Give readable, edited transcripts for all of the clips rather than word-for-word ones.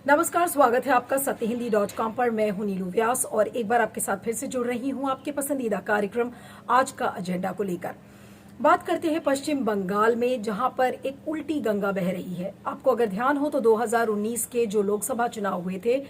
नमस्कार, स्वागत है आपका सत्यहिंदी.com पर। मैं हूं नीलू व्यास और एक बार आपके साथ फिर से जुड़ रही हूं आपके पसंदीदा कार्यक्रम आज का एजेंडा को लेकर। बात करते हैं पश्चिम बंगाल में, जहां पर एक उल्टी गंगा बह रही है। आपको अगर ध्यान हो तो 2019 के जो लोकसभा चुनाव हुए थे,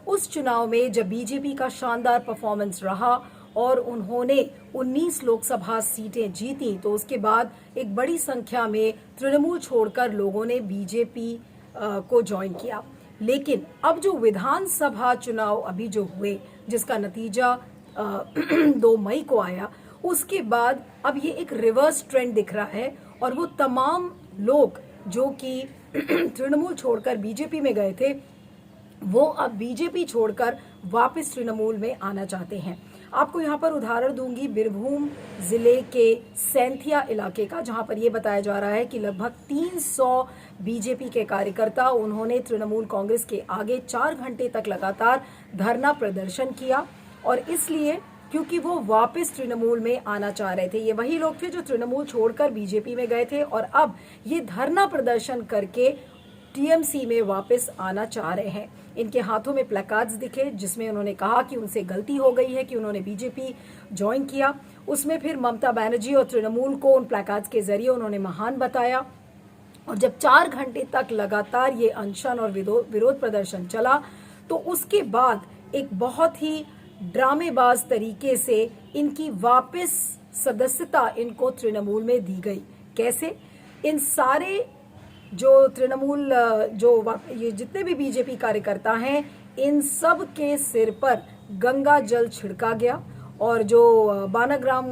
उस चुनाव में जब बीजेपी का शानदार परफॉर्मेंस रहा और उन्होंने 19 लोकसभा सीटें जीती, तो उसके बाद एक बड़ी संख्या में तृणमूल छोड़कर लोगों ने बीजेपी को ज्वाइन किया। लेकिन अब जो विधानसभा चुनाव अभी जो हुए, जिसका नतीजा 2 मई को आया, उसके बाद अब ये एक रिवर्स ट्रेंड दिख रहा है और वो तमाम लोग जो कि तृणमूल छोड़कर बीजेपी में गए थे, वो अब बीजेपी छोड़कर वापस तृणमूल में आना चाहते हैं। आपको यहाँ पर उदाहरण दूंगी बीरभूम जिले के सैंथिया इलाके का, जहाँ पर ये बताया जा रहा है कि लगभग 300 बीजेपी के कार्यकर्ता उन्होंने तृणमूल कांग्रेस के आगे 4 घंटे तक लगातार धरना प्रदर्शन किया। और इसलिए क्योंकि वो वापस तृणमूल में आना चाह रहे थे। ये वही लोग थे जो तृणमूल छोड़कर बीजेपी में गए थे और अब ये धरना प्रदर्शन करके टीएमसी में वापस आना चाह रहे हैं। इनके हाथों में प्लैकार्ड्स दिखे जिसमें उन्होंने कहा कि उनसे गलती हो गई है कि उन्होंने बीजेपी ज्वाइन किया। उसमें फिर ममता बनर्जी और तृणमूल को उन प्लैकार्ड्स के जरिए उन्होंने महान बताया। और जब 4 घंटे तक लगातार ये अनशन और विरोध प्रदर्शन चला, तो उसके बाद एक बहुत ही ड्रामेबाज तरीके से इनकी वापस सदस्यता इनको तृणमूल में दी गई। कैसे? इन सारे जो तृणमूल ये जितने भी बीजेपी कार्यकर्ता हैं, इन सब के सिर पर गंगा जल छिड़का गया। और जो बानाग्राम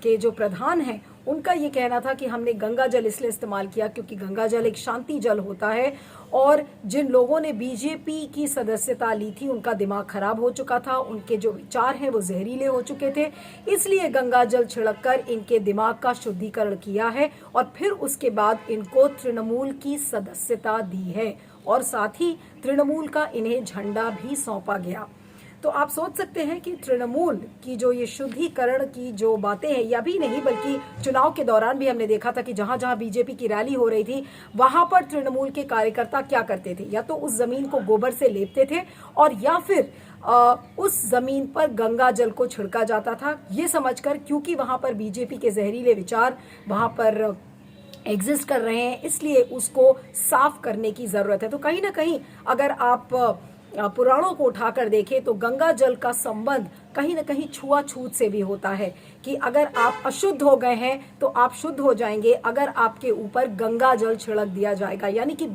के जो प्रधान हैं, उनका ये कहना था कि हमने गंगा जल इसलिए इस्तेमाल किया क्योंकि गंगा जल एक शांति जल होता है और जिन लोगों ने बीजेपी की सदस्यता ली थी उनका दिमाग खराब हो चुका था, उनके जो विचार हैं वो जहरीले हो चुके थे, इसलिए गंगा जल छिड़ककर इनके दिमाग का शुद्धिकरण किया है और फिर उसके बाद इनको तृणमूल की सदस्यता दी है और साथ ही तृणमूल का इन्हें झंडा भी सौंपा गया। तो आप सोच सकते हैं कि तृणमूल की जो ये शुद्धिकरण की जो बातें हैं, या भी नहीं बल्कि चुनाव के दौरान भी हमने देखा था कि जहां जहां बीजेपी की रैली हो रही थी, वहां पर तृणमूल के कार्यकर्ता क्या करते थे, या तो उस जमीन को गोबर से लेपते थे और या फिर उस जमीन पर गंगा जल को छिड़का जाता था, ये समझकर क्योंकि वहां पर बीजेपी के जहरीले विचार वहां पर एग्जिस्ट कर रहे हैं, इसलिए उसको साफ करने की जरूरत है। तो कहीं ना कहीं अगर आप पुराणों को उठाकर देखें तो गंगा जल का संबंध कहीं न कहीं छुआछूत से भी होता है कि अगर आप अशुद्ध हो गए हैं तो आप शुद्ध हो जाएंगे अगर आपके ऊपर गंगा जल छिड़क दिया जाएगा। यानी कि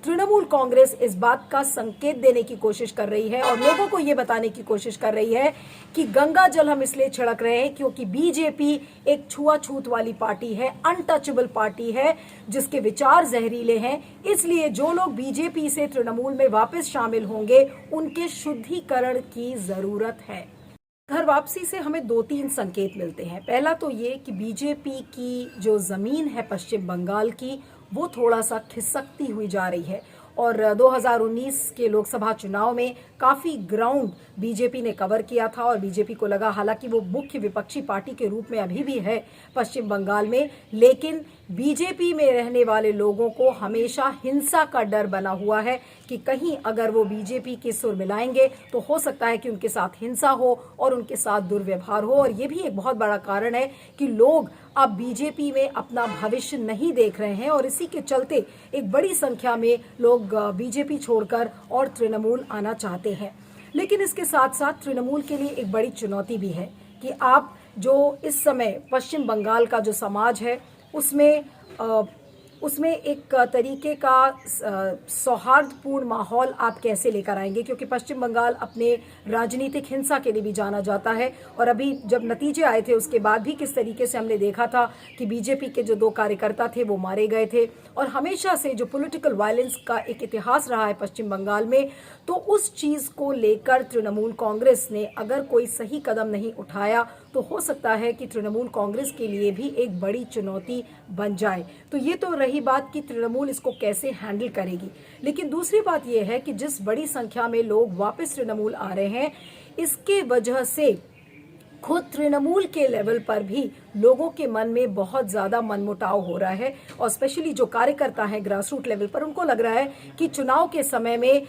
तृणमूल कांग्रेस इस बात का संकेत देने की कोशिश कर रही है और लोगों को ये बताने की कोशिश कर रही है कि गंगा जल हम इसलिए छिड़क रहे हैं क्योंकि बीजेपी एक छुआछूत वाली पार्टी है, अनटचेबल पार्टी है, जिसके विचार जहरीले हैं। इसलिए जो लोग बीजेपी से तृणमूल में वापस शामिल होंगे उनके शुद्धिकरण की जरूरत है। घर वापसी से हमें 2-3 संकेत मिलते हैं। पहला तो ये कि बीजेपी की जो जमीन है पश्चिम बंगाल की, वो थोड़ा सा खिसकती हुई जा रही है और 2019 के लोकसभा चुनाव में काफी ग्राउंड बीजेपी ने कवर किया था और बीजेपी को लगा, हालांकि वो मुख्य विपक्षी पार्टी के रूप में अभी भी है पश्चिम बंगाल में, लेकिन बीजेपी में रहने वाले लोगों को हमेशा हिंसा का डर बना हुआ है कि कहीं अगर वो बीजेपी के सुर मिलाएंगे तो हो सकता है कि उनके साथ हिंसा हो और उनके साथ दुर्व्यवहार हो। और ये भी एक बहुत बड़ा कारण है कि लोग अब बीजेपी में अपना भविष्य नहीं देख रहे हैं और इसी के चलते एक बड़ी संख्या में लोग बीजेपी छोड़कर और तृणमूल आना चाहते हैं। लेकिन इसके साथ साथ तृणमूल के लिए एक बड़ी चुनौती भी है कि आप जो इस समय पश्चिम बंगाल का जो समाज है उसमें एक तरीके का सौहार्दपूर्ण माहौल आप कैसे लेकर आएंगे, क्योंकि पश्चिम बंगाल अपने राजनीतिक हिंसा के लिए भी जाना जाता है। और अभी जब नतीजे आए थे उसके बाद भी किस तरीके से हमने देखा था कि बीजेपी के जो 2 कार्यकर्ता थे वो मारे गए थे और हमेशा से जो पॉलिटिकल वायलेंस का एक इतिहास रहा है पश्चिम बंगाल में, तो उस चीज को लेकर तृणमूल कांग्रेस ने अगर कोई सही कदम नहीं उठाया तो हो सकता है कि तृणमूल कांग्रेस के लिए भी एक बड़ी चुनौती बन जाए। तो ये तो रही बात कि तृणमूल इसको कैसे हैंडल करेगी, लेकिन दूसरी बात यह है कि जिस बड़ी संख्या में लोग वापस तृणमूल आ रहे हैं, इसके वजह से खुद तृणमूल के लेवल पर भी लोगों के मन में बहुत ज्यादा मनमुटाव हो रहा है और स्पेशली जो कार्यकर्ता हैं ग्रास रूट लेवल पर, उनको लग रहा है कि चुनाव के समय में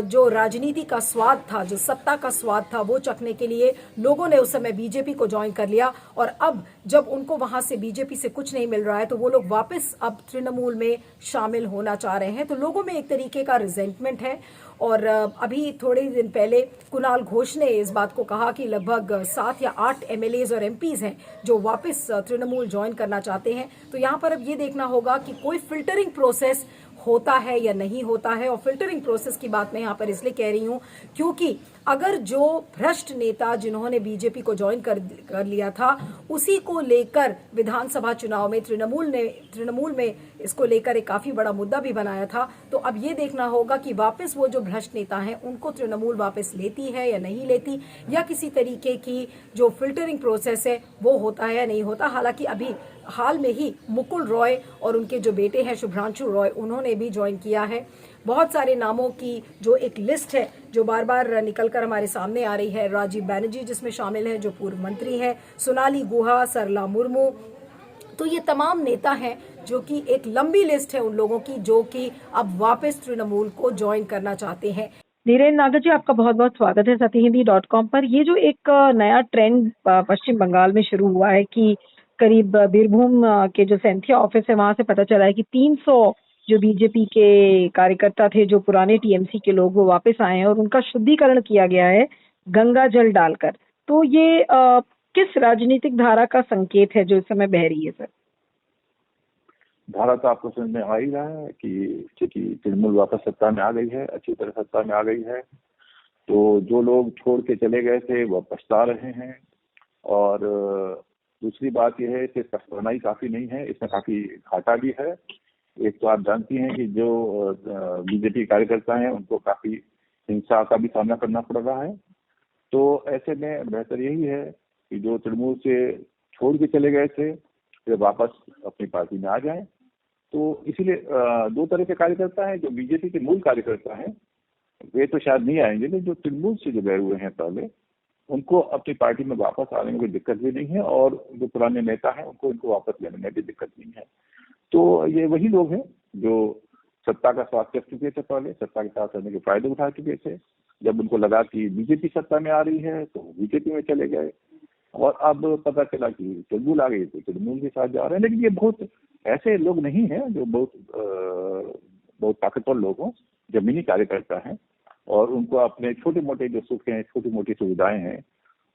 जो राजनीति का स्वाद था, जो सत्ता का स्वाद था, वो चखने के लिए लोगों ने उस समय बीजेपी को ज्वाइन कर लिया और अब जब उनको वहां से बीजेपी से कुछ नहीं मिल रहा है तो वो लोग वापस अब तृणमूल में शामिल होना चाह रहे हैं। तो लोगों में एक तरीके का रिजेंटमेंट है। और अभी थोड़े ही दिन पहले कुणाल घोष ने इस बात को कहा कि लगभग 7 या 8 एमएलएज और एमपीज हैं जो वापस तृणमूल ज्वाइन करना चाहते हैं। तो यहाँ पर अब ये देखना होगा कि कोई फिल्टरिंग प्रोसेस होता है या नहीं होता है। और फिल्टरिंग प्रोसेस की बात मैं यहाँ पर इसलिए कह रही हूँ क्योंकि अगर जो भ्रष्ट नेता जिन्होंने बीजेपी को ज्वाइन कर लिया था उसी को लेकर विधानसभा चुनाव में तृणमूल में इसको लेकर एक काफी बड़ा मुद्दा भी बनाया था, तो अब ये देखना होगा कि वापस वो जो भ्रष्ट नेता हैं उनको तृणमूल वापस लेती है या नहीं लेती, या किसी तरीके की जो फिल्टरिंग प्रोसेस है वो होता है या नहीं होता। हालांकि अभी हाल में ही मुकुल रॉय और उनके जो बेटे हैं शुभ्रांशु रॉय, उन्होंने भी ज्वाइन किया है। बहुत सारे नामों की जो एक लिस्ट है जो बार बार निकलकर हमारे सामने आ रही है, राजीव बैनर्जी जिसमें शामिल है जो पूर्व मंत्री हैं, सोनाली गुहा, सरला मुर्मू, तो ये तमाम नेता हैं जो कि एक लंबी लिस्ट है उन लोगों की जो कि अब वापस तृणमूल को ज्वाइन करना चाहते हैं। धीरेन्द्र नागर जी, आपका बहुत बहुत स्वागत है सत्यहिंदी.com पर। ये जो एक नया ट्रेंड पश्चिम बंगाल में शुरू हुआ है कि करीब बीरभूम के जो सैंथिया ऑफिस है वहां से पता चला है कि 300 जो बीजेपी के कार्यकर्ता थे, जो पुराने टीएमसी के लोग, वो वापस आए हैं और उनका शुद्धिकरण किया गया है गंगा जल डालकर। तो ये किस राजनीतिक धारा का संकेत है जो इस समय बह रही है सर? धारा तो आपको समझ में आ ही रहा है कि चूंकि तृणमूल वापस सत्ता में आ गई है, अच्छी तरह सत्ता में आ गई है, तो जो लोग छोड़ के चले गए थे वो पछता रहे हैं। और दूसरी बात यह है कि पछताना ही काफी नहीं है, इसमें काफी घाटा भी है। एक तो आप जानती हैं कि जो बीजेपी कार्यकर्ता हैं उनको काफी हिंसा का भी सामना करना पड़ रहा है। तो ऐसे में बेहतर यही है कि जो तृणमूल से छोड़ के चले गए थे वे वापस अपनी पार्टी में आ जाएं। तो इसीलिए दो तरह के कार्यकर्ता हैं, जो बीजेपी के मूल कार्यकर्ता हैं वे तो शायद नहीं आएंगे, लेकिन जो तृणमूल से जो गए हुए हैं पहले, उनको अपनी पार्टी में वापस आने में कोई दिक्कत भी नहीं है और जो पुराने नेता हैं उनको इनको वापस लेने में भी दिक्कत नहीं है। तो ये वही लोग हैं जो सत्ता का स्वाद चख चुके थे, पहले सत्ता के साथ रहने के फायदे उठा चुके थे। जब उनको लगा कि बीजेपी सत्ता में आ रही है तो बीजेपी में चले गए और अब पता चला कि तृणमूल आ गई तो तृणमूल के साथ जा रहे हैं। लेकिन ये बहुत ऐसे लोग नहीं हैं जो बहुत ताकतवर लोग हों, जमीनी कार्यकर्ता हैं और उनको अपने छोटे मोटे जो सुख हैं, छोटी मोटी सुविधाएं हैं,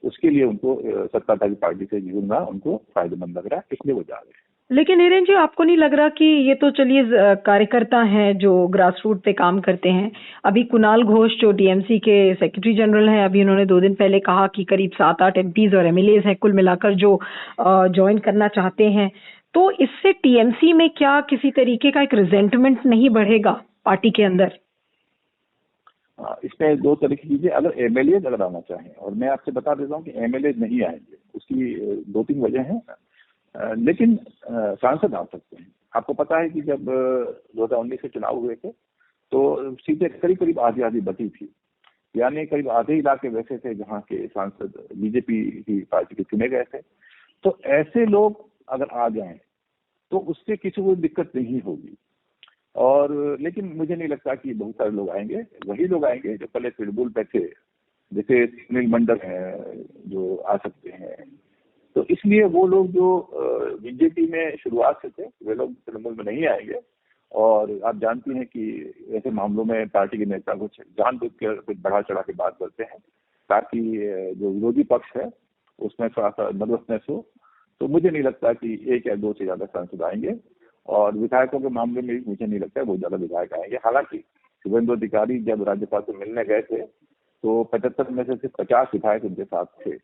उसके लिए उनको सत्ताधारी पार्टी से जुड़ना उनको फायदेमंद लग रहा है, इसलिए वो जा रहे हैं। लेकिन हीरेन जी, आपको नहीं लग रहा कि ये तो चलिए कार्यकर्ता हैं जो ग्रास रूट पे काम करते हैं। अभी कुणाल घोष जो टीएमसी के सेक्रेटरी जनरल हैं, अभी उन्होंने 2 दिन पहले कहा कि करीब 7-8 एमपीज और एमएलएज हैं कुल मिलाकर जो ज्वाइन करना चाहते हैं। तो इससे टीएमसी में क्या किसी तरीके का एक रिजेंटमेंट नहीं बढ़ेगा पार्टी के अंदर? इसमें 2 तरह की चीजें, अगर एमएलए अगर आना चाहें, और मैं आपसे बता देता हूँ कि एमएलए नहीं आएंगे, उसकी 2-3 वजह हैं। लेकिन सांसद आ सकते हैं। आपको पता है कि जब 2019 के चुनाव हुए थे तो सीटें करीब करीब आधी आधी बची थी, यानी करीब आधे इलाके वैसे थे जहाँ के सांसद बीजेपी की पार्टी के चुने गए थे। तो ऐसे लोग अगर आ जाएं तो उससे किसी को दिक्कत नहीं होगी। और लेकिन मुझे नहीं लगता कि बहुत सारे लोग आएंगे, वही लोग आएंगे जो पहले तृणमूल पे थे, जैसे सुनील मंडल है जो आ सकते हैं। तो इसलिए वो लोग जो बीजेपी में शुरुआत से थे वे लोग तृणमूल में नहीं आएंगे। और आप जानती हैं कि ऐसे मामलों में पार्टी के नेता कुछ जानबूझ कर कुछ बढ़ा चढ़ा के बात करते हैं ताकि जो विरोधी पक्ष है उसमें थोड़ा सा नर्वसनेस हो। तो मुझे नहीं लगता कि 1 या 2 से ज्यादा सांसद आएंगे। और विधायकों के मामले में मुझे नहीं लगता है बहुत ज्यादा विधायक आएंगे। हालांकि शुभेंदु अधिकारी जब राज्यपाल से मिलने गए थे तो 75 में से सिर्फ 50 विधायक उनके साथ थे।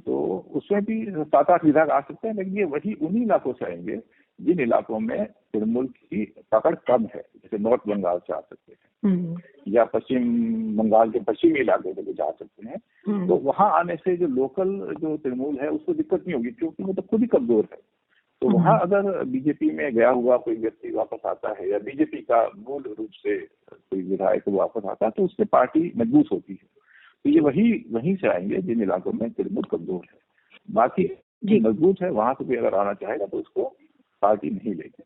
तो उसमें भी 7-8 विधायक आ सकते हैं, लेकिन ये वही उन्हीं इलाकों से आएंगे जिन इलाकों में तृणमूल की पकड़ कम है, जैसे नॉर्थ बंगाल से आ सकते हैं या पश्चिम बंगाल के पश्चिमी इलाके से जा सकते हैं। तो वहां आने से जो लोकल जो तृणमूल है उसको दिक्कत नहीं होगी, क्योंकि वो तो खुद ही कमजोर है। तो वहां अगर बीजेपी में गया हुआ कोई व्यक्ति वापस आता है या बीजेपी का मूल रूप से कोई विधायक वापस आता है तो उससे पार्टी मजबूत होती है। तो ये वहीं से आएंगे जिन इलाकों में तृणमूल कमजोर है। बाकी जी। मजबूत है, वहां से कोई अगर आना चाहेगा तो उसको पार्टी नहीं लेगी।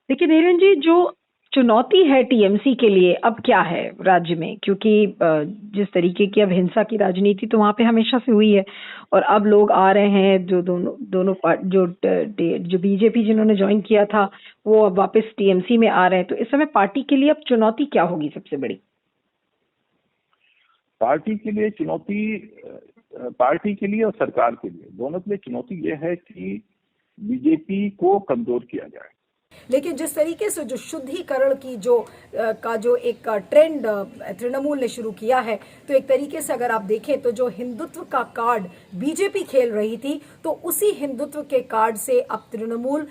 लेकिन धीरेन जी, जो चुनौती है टीएमसी के लिए अब क्या है राज्य में, क्योंकि जिस तरीके की अब हिंसा की राजनीति तो वहां पे हमेशा से हुई है, और अब लोग आ रहे हैं जो जो बीजेपी जिन्होंने ज्वाइन किया था वो अब वापस टीएमसी में आ रहे हैं, तो इस समय पार्टी के लिए अब चुनौती क्या होगी सबसे बड़ी? पार्टी के लिए चुनौती, पार्टी के लिए और सरकार के लिए, दोनों के लिए चुनौती यह है कि बीजेपी को कमजोर किया जाए। लेकिन जिस तरीके से जो शुद्धिकरण की जो एक ट्रेंड तृणमूल ने शुरू किया है, तो एक तरीके से अगर आप देखें तो जो हिंदुत्व का कार्ड बीजेपी खेल रही थी, तो उसी हिंदुत्व के कार्ड से अब तृणमूल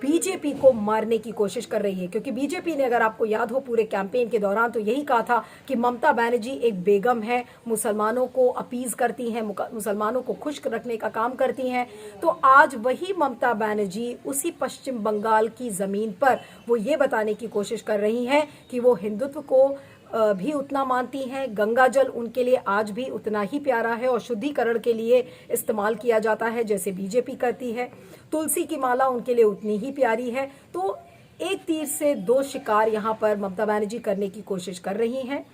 बीजेपी को मारने की कोशिश कर रही है। क्योंकि बीजेपी ने, अगर आपको याद हो, पूरे कैंपेन के दौरान तो यही कहा था कि ममता बनर्जी एक बेगम है, मुसलमानों को अपीज करती हैं, मुसलमानों को खुश रखने का काम करती हैं। तो आज वही ममता बनर्जी उसी पश्चिम बंगाल की जमीन पर वो ये बताने की कोशिश कर रही हैं कि वो हिंदुत्व को भी उतना मानती हैं, गंगा जल उनके लिए आज भी उतना ही प्यारा है और शुद्धिकरण के लिए इस्तेमाल किया जाता है जैसे बीजेपी करती है, तुलसी की माला उनके लिए उतनी ही प्यारी है। तो एक तीर से दो शिकार यहाँ पर ममता बनर्जी करने की कोशिश कर रही हैं।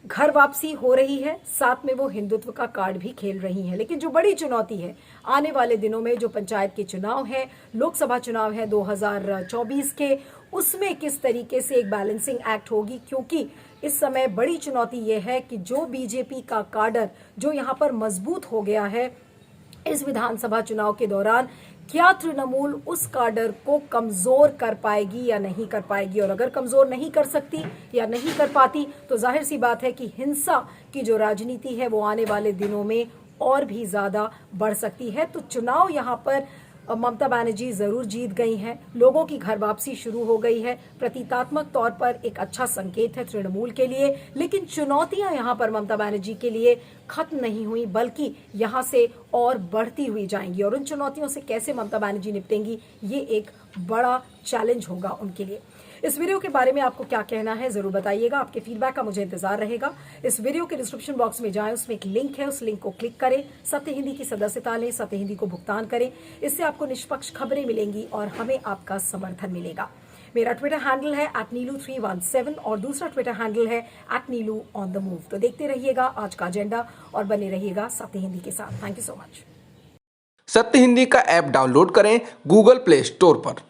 घर वापसी हो रही है, साथ में वो हिंदुत्व का कार्ड भी खेल रही हैं। लेकिन जो बड़ी चुनौती है आने वाले दिनों में, जो पंचायत के चुनाव हैं, लोकसभा चुनाव है 2024 के, उसमें किस तरीके से एक बैलेंसिंग एक्ट होगी। क्योंकि इस समय बड़ी चुनौती ये है कि जो बीजेपी का काडर जो यहाँ पर मजबूत हो गया है इस विधानसभा चुनाव के दौरान, क्या तृणमूल उस काडर को कमजोर कर पाएगी या नहीं कर पाएगी। और अगर कमजोर नहीं कर सकती या नहीं कर पाती तो जाहिर सी बात है कि हिंसा की जो राजनीति है वो आने वाले दिनों में और भी ज्यादा बढ़ सकती है। तो चुनाव यहाँ पर ममता बनर्जी जरूर जीत गई हैं, लोगों की घर वापसी शुरू हो गई है, प्रतीकात्मक तौर पर एक अच्छा संकेत है तृणमूल के लिए। लेकिन चुनौतियां यहाँ पर ममता बनर्जी के लिए खत्म नहीं हुई, बल्कि यहाँ से और बढ़ती हुई जाएंगी। और उन चुनौतियों से कैसे ममता बनर्जी निपटेंगी, ये एक बड़ा चैलेंज होगा उनके लिए। इस वीडियो के बारे में आपको क्या कहना है जरूर बताइएगा, आपके फीडबैक का मुझे इंतजार रहेगा। इस वीडियो के डिस्क्रिप्शन बॉक्स में जाएं, उसमें एक लिंक है, उस लिंक को क्लिक करें, सत्य हिंदी की सदस्यता लें, सत्य हिंदी को भुगतान करें। इससे आपको निष्पक्ष खबरें मिलेंगी और हमें आपका समर्थन मिलेगा। मेरा ट्विटर हैंडल है @नीलू317 और दूसरा ट्विटर हैंडल है @नीलू_on_the_move। तो देखते रहिएगा आज का एजेंडा और बने रहिएगा सत्य हिंदी के साथ। Thank you so much. सत्य हिंदी का ऐप डाउनलोड करें गूगल प्ले स्टोर पर।